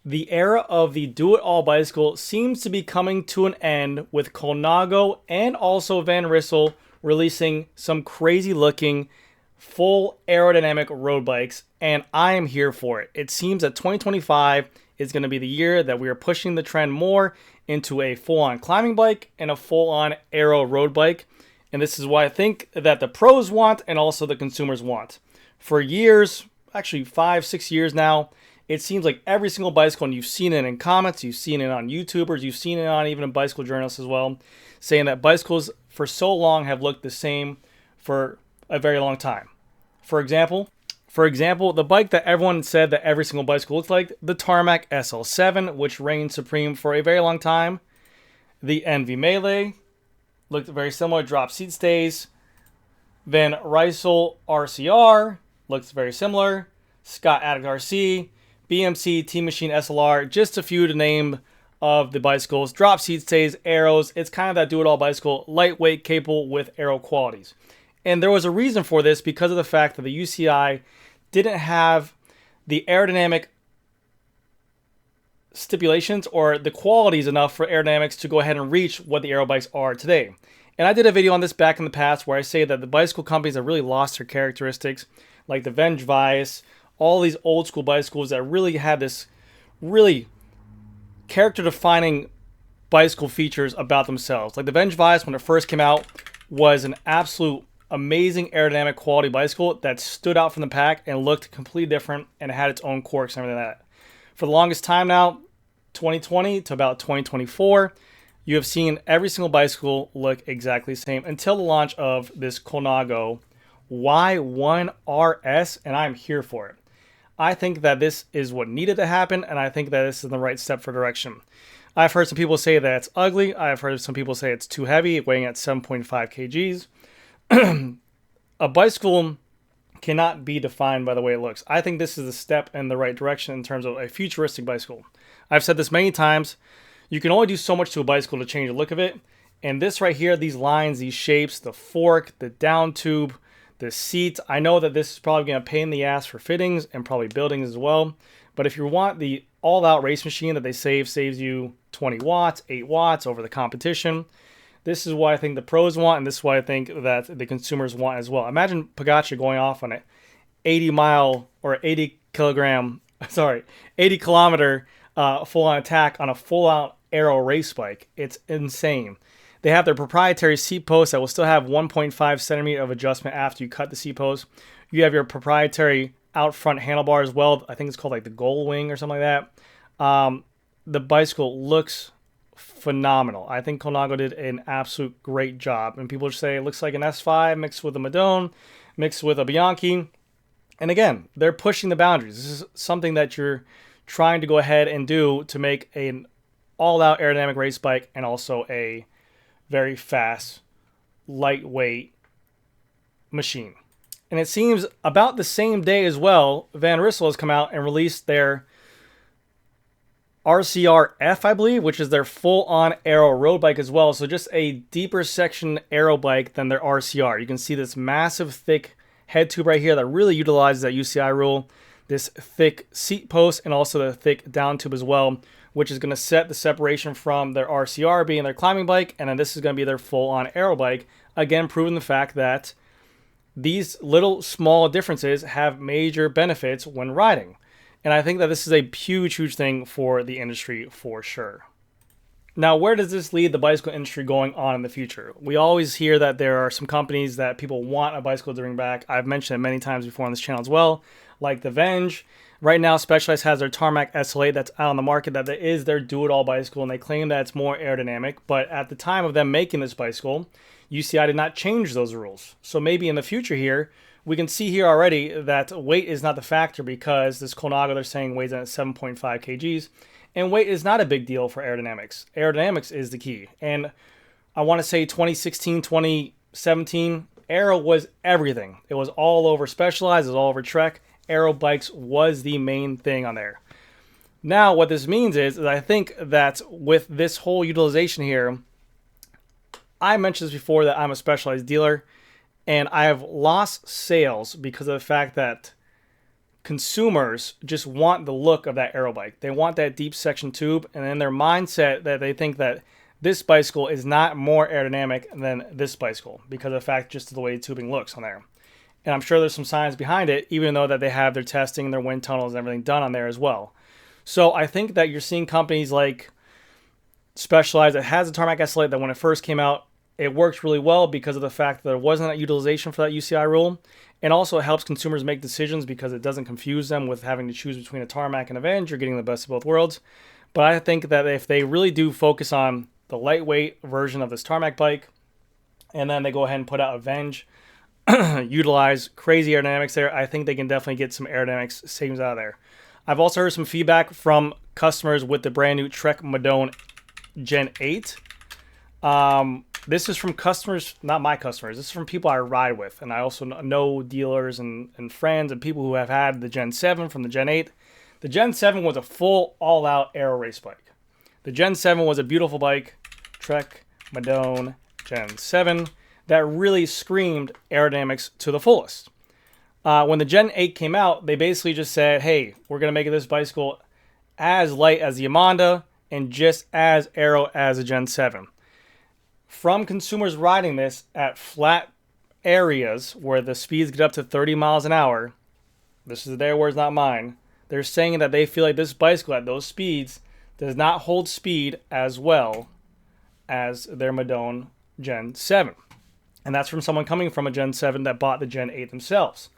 The era of the do-it-all bicycle seems to be coming to an end with Colnago and also Van Rissel releasing some crazy looking full aerodynamic road bikes, and I am here for it. It seems that 2025 is going to be the year that we are pushing the trend more into a full-on climbing bike and a full-on aero road bike. And this is what I think that the pros want and also the consumers want. For years, actually 5-6 years now, it seems like every single bicycle, and you've seen it in comments, you've seen it on YouTubers, you've seen it on even bicycle journalists as well, saying that bicycles for so long have looked the same for a very long time. For example, the bike that everyone said that every single bicycle looked like, the Tarmac SL7, which reigned supreme for a very long time. The Envy Melee looked very similar, drop seat stays. Van Rysel RCR looks very similar. Scott Addict RC, BMC Team Machine SLR, just a few to name of the bicycles. Drop seat stays, arrows. It's kind of that do-it-all bicycle, lightweight, capable with aero qualities. And there was a reason for this because of the fact that the UCI didn't have the aerodynamic stipulations or the qualities enough for aerodynamics to go ahead and reach what the aero bikes are today. And I did a video on this back in the past where I say that the bicycle companies have really lost their characteristics, like the Vengevise, all these old school bicycles that really had this really character defining bicycle features about themselves. Like the Vengevise, when it first came out, was an absolute amazing aerodynamic quality bicycle that stood out from the pack and looked completely different and had its own quirks and everything like that. For the longest time now, 2020 to about 2024, you have seen every single bicycle look exactly the same until the launch of this Colnago Y1RS, and I'm here for it. I think that this is what needed to happen, and I think that this is the right step for direction. I've heard some people say that it's ugly. I've heard some people say it's too heavy, weighing at 7.5 kgs. A bicycle cannot be defined by the way it looks. I think this is a step in the right direction in terms of a futuristic bicycle. I've said this many times. You can only do so much to a bicycle to change the look of it. And this right here, these lines, these shapes, the fork, the down tube, the seat. I know that this is probably going to pain in the ass for fittings and probably buildings as well. But if you want the all-out race machine that they saves you 20 watts, 8 watts over the competition, this is what I think the pros want, and this is what I think that the consumers want as well. Imagine Pogacar going off on an 80-mile or 80 kilometer full-on attack on a full-out aero race bike. It's insane. They have their proprietary seat post that will still have 1.5 centimeter of adjustment after you cut the seat post. You have your proprietary out front handlebar as well. I think it's called like the Gold Wing or something like that. The bicycle looks phenomenal. I think Colnago did an absolute great job. And people just say it looks like an S5 mixed with a Madone, mixed with a Bianchi. And again, they're pushing the boundaries. This is something that you're trying to go ahead and do to make an all-out aerodynamic race bike and also a very fast, lightweight machine. And it seems about the same day as well, Van Rissel has come out and released their RCR-F, I believe, which is their full-on aero road bike as well. So just a deeper section aero bike than their RCR. You can see this massive, thick head tube right here that really utilizes that UCI rule. This thick seat post and also the thick down tube as well, which is going to set the separation from their RCR being their climbing bike, and then this is going to be their full-on aero bike. Again, proving the fact that these little small differences have major benefits when riding. And I think that this is a huge, huge thing for the industry for sure. Now, where does this lead the bicycle industry going on in the future? We always hear that there are some companies that people want a bicycle to bring back. I've mentioned it many times before on this channel as well, like the Venge. Right now, Specialized has their Tarmac SL8 that's out on the market that is their do-it-all bicycle, and they claim that it's more aerodynamic. But at the time of them making this bicycle, UCI did not change those rules. So maybe in the future here, we can see here already that weight is not the factor because this Colnago, they're saying, weighs in at 7.5 kgs. And weight is not a big deal for aerodynamics. Aerodynamics is the key. And I want to say 2016, 2017, aero was everything. It was all over Specialized, it was all over Trek. Aero bikes was the main thing on there. Now, what this means is I think that with this whole utilization here, I mentioned this before that I'm a Specialized dealer, and I have lost sales because of the fact that consumers just want the look of that aero bike. They want that deep section tube, and in their mindset that they think that this bicycle is not more aerodynamic than this bicycle because of the fact just the way the tubing looks on there. And I'm sure there's some science behind it, even though that they have their testing, their wind tunnels, and everything done on there as well. So I think that you're seeing companies like Specialized that has a tarmac SLA that when it first came out, it worked really well because of the fact that there wasn't that utilization for that UCI rule. And also it helps consumers make decisions because it doesn't confuse them with having to choose between a tarmac and Avenge. You're getting the best of both worlds. But I think that if they really do focus on the lightweight version of this tarmac bike, and then they go ahead and put out Avenge, utilize crazy aerodynamics there, I think they can definitely get some aerodynamics savings out of there. I've also heard some feedback from customers with the brand new Trek Madone Gen 8. This is from customers, not my customers. This is from people I ride with. And I also know dealers and friends and people who have had the Gen 7 from the Gen 8. The Gen 7 was a full all-out aero race bike. The Gen 7 was a beautiful bike. Trek Madone Gen 7. That really screamed aerodynamics to the fullest. When the Gen 8 came out, they basically just said, hey, we're going to make this bicycle as light as the Amanda and just as aero as the Gen 7. From consumers riding this at flat areas where the speeds get up to 30 miles an hour, this is their words, not mine, they're saying that they feel like this bicycle at those speeds does not hold speed as well as their Madone Gen 7. And that's from someone coming from a Gen 7 that bought the Gen 8 themselves.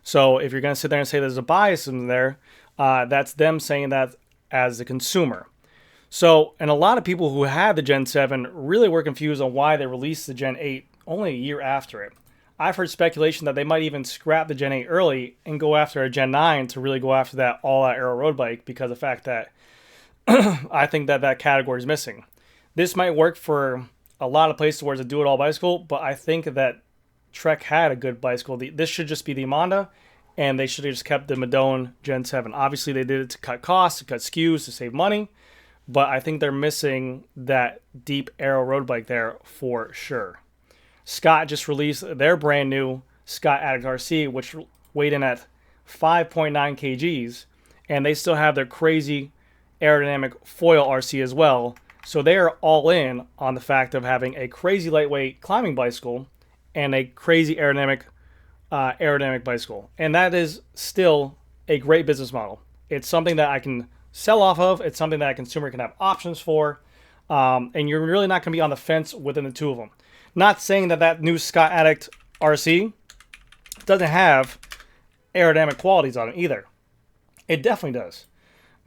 So if you're going to sit there and say there's a bias in there, that's them saying that as the consumer. So, and a lot of people who had the Gen 7 really were confused on why they released the Gen 8 only a year after it. I've heard speculation that they might even scrap the Gen 8 early and go after a Gen 9 to really go after that all-out aero road bike because of the fact that I think that that category is missing. This might work for a lot of places where it's a do-it-all bicycle, but I think that Trek had a good bicycle. This should just be the Amanda, and they should have just kept the Madone Gen 7. Obviously, they did it to cut costs, to cut SKUs, to save money, but I think they're missing that deep aero road bike there for sure. Scott just released their brand new Scott Addict RC, which weighed in at 5.9 kgs, and they still have their crazy aerodynamic foil RC as well. So they are all in on the fact of having a crazy lightweight climbing bicycle and a crazy aerodynamic bicycle. And that is still a great business model. It's something that I can sell off of. It's something that a consumer can have options for. And you're really not going to be on the fence within the two of them. Not saying that that new Scott Addict RC doesn't have aerodynamic qualities on it either. It definitely does.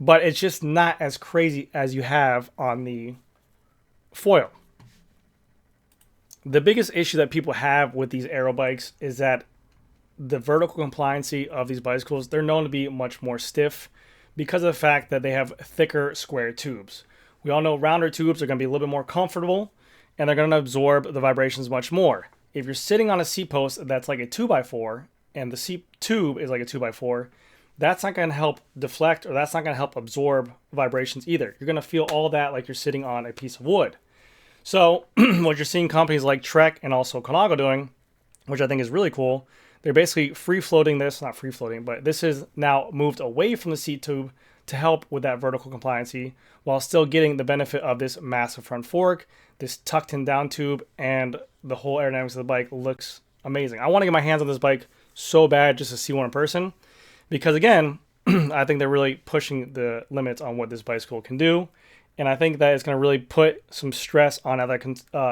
But it's just not as crazy as you have on the foil. The biggest issue that people have with these aero bikes is that the vertical compliancy of these bicycles, they're known to be much more stiff because of the fact that they have thicker square tubes. We all know rounder tubes are going to be a little bit more comfortable and they're going to absorb the vibrations much more. If you're sitting on a seat post that's like a 2x4 and the seat tube is like a 2x4, that's not going to help deflect or that's not going to help absorb vibrations either. You're going to feel all that like you're sitting on a piece of wood. So what you're seeing companies like Trek and also Conago doing, which I think is really cool, they're basically free-floating this, not free-floating, but this is now moved away from the seat tube to help with that vertical compliancy while still getting the benefit of this massive front fork, this tucked-in down tube, and the whole aerodynamics of the bike looks amazing. I want to get my hands on this bike so bad just to see one in person because, again, I think they're really pushing the limits on what this bicycle can do. And I think that it's going to really put some stress on other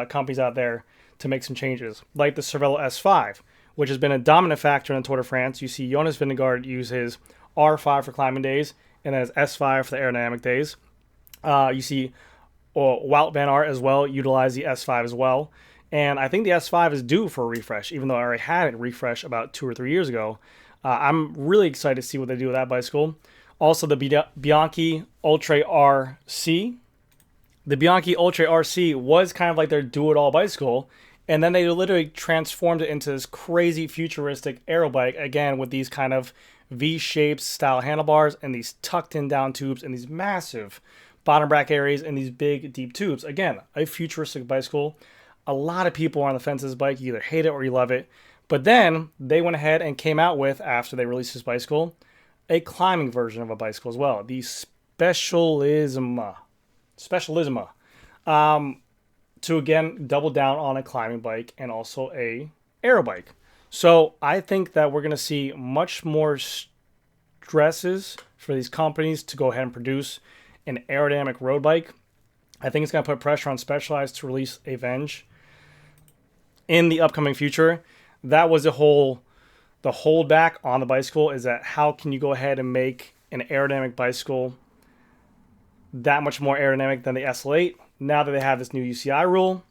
companies out there to make some changes, like the Cervelo S5, which has been a dominant factor in the Tour de France. You see Jonas Vingegaard use his R5 for climbing days and then his S5 for the aerodynamic days. You see Wout van Aert as well utilize the S5 as well. And I think the S5 is due for a refresh, even though I already had it refreshed about 2 or 3 years ago. I'm really excited to see what they do with that bicycle. Also, the Bianchi Ultra RC. The Bianchi Ultra RC was kind of like their do-it-all bicycle, and then they literally transformed it into this crazy futuristic aero bike, again, with these kind of V-shaped style handlebars and these tucked-in down tubes and these massive bottom bracket areas and these big, deep tubes. Again, a futuristic bicycle. A lot of people are on the fence of this bike. You either hate it or you love it. But then they went ahead and came out with, after they released this bicycle, a climbing version of a bicycle as well, the Specialisma. To again double down on a climbing bike and also a aero bike. So I think that we're going to see much more stresses for these companies to go ahead and produce an aerodynamic road bike. I think it's going to put pressure on Specialized to release a Venge in the upcoming future. That was the holdback on the bicycle, is that how can you go ahead and make an aerodynamic bicycle that much more aerodynamic than the SL8? Now that they have this new UCI rule,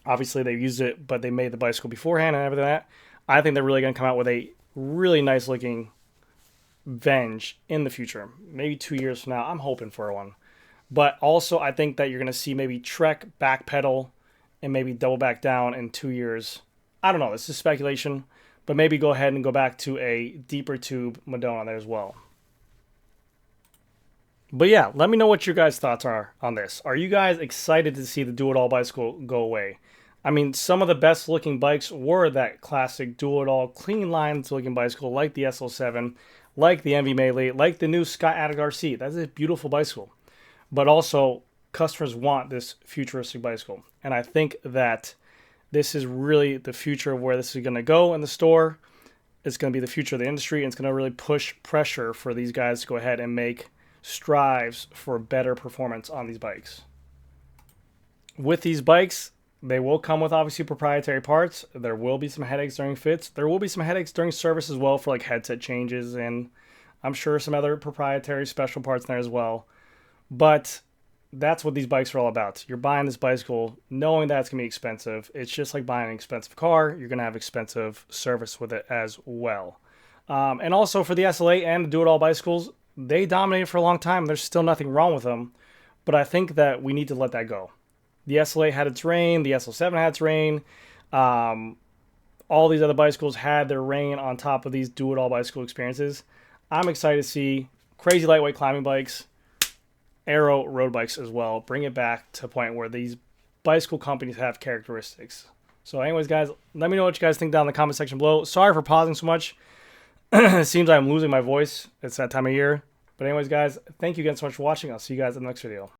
obviously they've used it, but they made the bicycle beforehand and everything like that. I think they're really going to come out with a really nice looking Venge in the future. Maybe 2 years from now. I'm hoping for one. But also, I think that you're going to see maybe Trek backpedal and maybe double back down in 2 years. I don't know. This is speculation. But maybe go ahead and go back to a deeper tube Madonna there as well. But yeah, let me know what your guys' thoughts are on this. Are you guys excited to see the Do-It-All bicycle go away? I mean, some of the best looking bikes were that classic Do-It-All clean lines looking bicycle like the SL7, like the MV Melee, like the new Sky Addict RC. That's a beautiful bicycle. But also, customers want this futuristic bicycle. And I think that this is really the future of where this is going to go in the store. It's going to be the future of the industry, and it's going to really push pressure for these guys to go ahead and make strives for better performance on these bikes. With these bikes, they will come with obviously proprietary parts. There will be some headaches during fits. There will be some headaches during service as well for like headset changes, and I'm sure some other proprietary special parts in there as well. But that's what these bikes are all about. You're buying this bicycle knowing that it's going to be expensive. It's just like buying an expensive car. You're going to have expensive service with it as well. And also for the SL8 and the Do-It-All bicycles, they dominated for a long time. There's still nothing wrong with them. But I think that we need to let that go. The SL8 had its reign. The SL7 had its reign. All these other bicycles had their reign on top of these Do-It-All bicycle experiences. I'm excited to see crazy lightweight climbing bikes, aero road bikes as well. Bring it back to a point where these bicycle companies have characteristics. So anyways, guys, let me know what you guys think down in the comment section below. Sorry for pausing so much. It seems like I'm losing my voice. It's that time of year. But anyways, guys, thank you again so much for watching. I'll see you guys in the next video.